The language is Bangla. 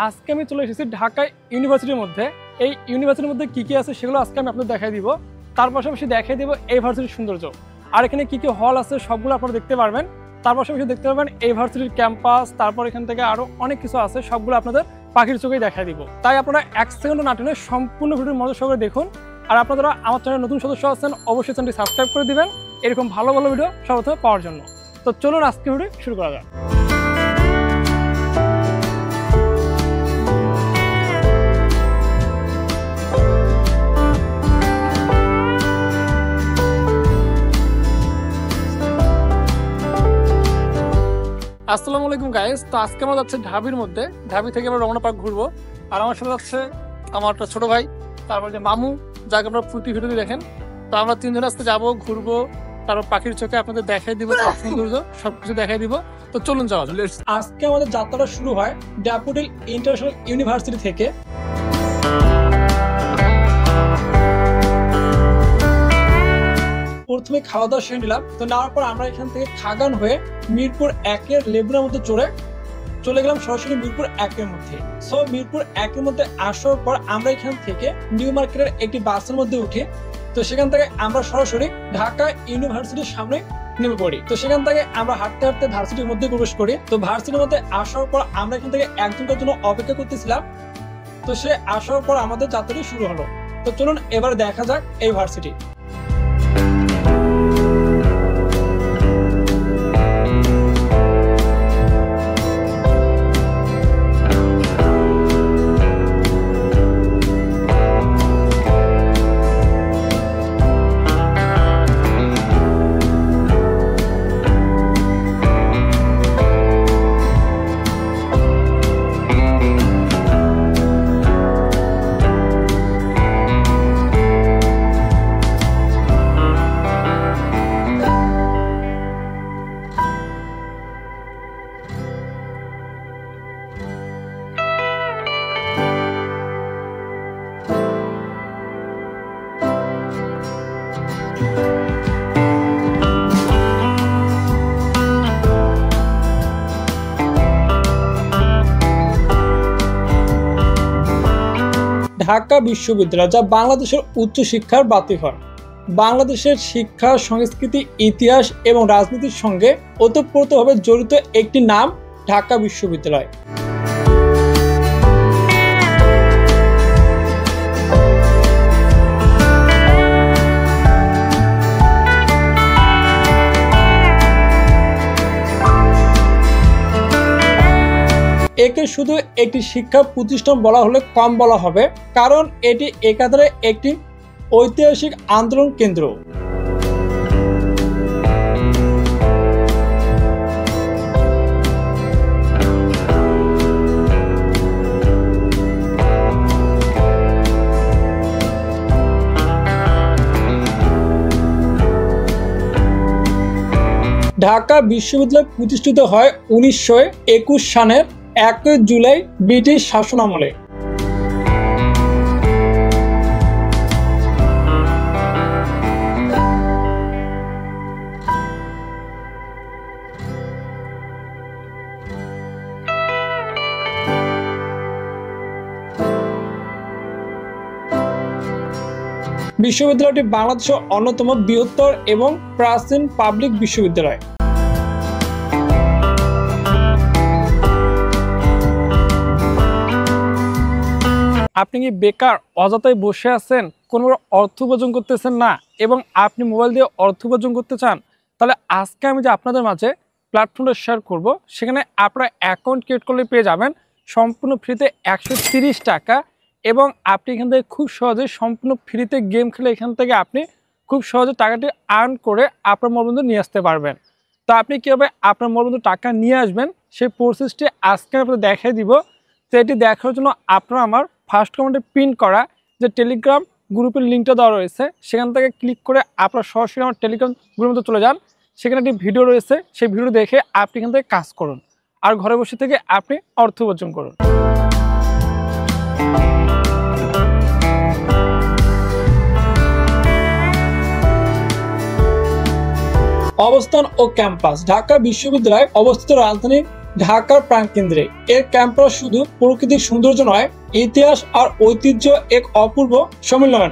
আজকে আমি চলে এসেছি ঢাকা ইউনিভার্সিটির মধ্যে। এই ইউনিভার্সিটির মধ্যে কি কি আছে সেগুলো আজকে আমি আপনাদের দেখাই দিব। তার পাশাপাশি দেখাই দিব এই ভার্সিটির সৌন্দর্য, আর এখানে কি কি হল আছে সবগুলো আপনারা দেখতে পারবেন। তার পাশাপাশি দেখতে পারবেন এই ভার্সিটির ক্যাম্পাস, তারপর এখান থেকে আরো অনেক কিছু আছে, সবগুলো আপনাদের পাখির চোখেই দেখাই দিব। তাই আপনারা এক সেকেন্ডও না টেনে সম্পূর্ণ ভিডিওর মজা সহকারে দেখুন। আর আপনারা আমার চ্যানেলে নতুন সদস্য আছেন, অবশ্যই চ্যানেলটি সাবস্ক্রাইব করে দিবেন এরকম ভালো ভালো ভিডিও সর্বপ্রথমে পাওয়ার জন্য। তো চলুন আজকে ভিডিও শুরু করা যাক। আসসালামু আলাইকুম গাইস। তো আজকে আমরা যাচ্ছি ঢাবির মধ্যে। ঢাবি থেকে আমরা রমনা পার্ক ঘুরবো। আর আমার সাথে যাচ্ছে আমার একটা ছোট ভাই, তারপর যে মামু, যাকে আপনারা প্রতি ভিডিওতে দেখেন। তো আমরা তিনজন আজকে যাবো, ঘুরবো, তারপর পাখির চোখে আপনাদের দেখাই দিব সৌন্দর্য, সবকিছু দেখাই দিব। তো চলুন যাওয়া যাক। আজকে আমাদের যাত্রাটা শুরু হয় ড্যাফোডিল ইন্টারন্যাশনাল ইউনিভার্সিটি থেকে। প্রথমে খাওয়া দাওয়া সেরে নিলাম। তো নেওয়ার পর আমরা এখান থেকে খাগান হয়ে মিরপুর 1-এর লেগুনার মধ্যে চলে গেলাম সরাসরি মিরপুর 1-এর মধ্যে। সো মিরপুর 1-এর মধ্যে আসার পর আমরা এখান থেকে নিউ মার্কেটের একটি বাসের মধ্যে উঠি। তো সেখান থেকে আমরা সরাসরি ঢাকা ইউনিভার্সিটির সামনে নেমে পড়ি। তো সেখান থেকে আমরা হাঁটতে হাঁটতে ভার্সিটির মধ্যে প্রবেশ করি। তো ভার্সিটির মধ্যে আসার পর আমরা এখান থেকে একজনের জন্য অপেক্ষা করতেছিলাম। তো সে আসার পর আমাদের যাত্রাটি শুরু হলো। তো চলুন এবার দেখা যাক এই ভার্সিটি। ঢাকা বিশ্ববিদ্যালয়, যা বাংলাদেশের উচ্চশিক্ষার বাতিঘর, বাংলাদেশের শিক্ষা, সংস্কৃতি, ইতিহাস এবং রাজনীতির সঙ্গে ওতপ্রোতভাবে জড়িত একটি নাম ঢাকা বিশ্ববিদ্যালয়। একে শুধু একটি শিক্ষা প্রতিষ্ঠান বলা হলে কম বলা হবে, কারণ এটি একাধারে একটি ঐতিহাসিক আন্দোলন কেন্দ্র। ঢাকা বিশ্ববিদ্যালয় প্রতিষ্ঠিত হয় 1921 সালের 1 জুলাই ব্রিটিশ শাসনামলে। বিশ্ববিদ্যালয়টি বাংলাদেশের অন্যতম বৃহত্তর এবং প্রাচীন পাবলিক বিশ্ববিদ্যালয়। আপনি কি বেকার, অযথাই বসে আছেন, কোনো অর্থ উপার্জন করতেছেন না এবং আপনি মোবাইল দিয়ে অর্থ উপার্জন করতে চান? তাহলে আজকে আমি যে আপনাদের মাঝে প্ল্যাটফর্মটা শেয়ার করব, সেখানে আপনারা অ্যাকাউন্ট ক্রিয়েট করলে পেয়ে যাবেন সম্পূর্ণ ফ্রিতে 130 টাকা, এবং আপনি এখান থেকে খুব সহজে সম্পূর্ণ ফ্রিতে গেম খেলে এখান থেকে আপনি খুব সহজে টাকাটি আর্ন করে আপনার মোবাইল নিয়ে আসতে পারবেন। তো আপনি কীভাবে আপনার মোবাইল টাকা নিয়ে আসবেন সেই প্রসেসটি আজকে আপনাদের দেখাই দিব। তো এটি দেখার জন্য আপনারা আমার ফার্স্ট কমেন্টে পিন করা যে টেলিগ্রাম গ্রুপের লিঙ্কটা দেওয়া রয়েছে, সেখান থেকে ক্লিক করে আপনারা সরাসরি আমার টেলিগ্রাম গ্রুপের মধ্যে চলে যান। সেখানে একটি ভিডিও রয়েছে, সেই ভিডিও দেখে আপনি এখান থেকে কাজ করুন আর ঘরে বসে থেকে আপনি অর্থ উপার্জন করুন। অবস্থান ও ক্যাম্পাস। ঢাকা বিশ্ববিদ্যালয় অবস্থিত রাজধানীর ঢাকার প্রাণকেন্দ্রে। এর ক্যাম্পাস শুধু প্রাকৃতিক সৌন্দর্য নয়, ইতিহাস আর ঐতিহ্য এক অপূর্ব সম্মিলন।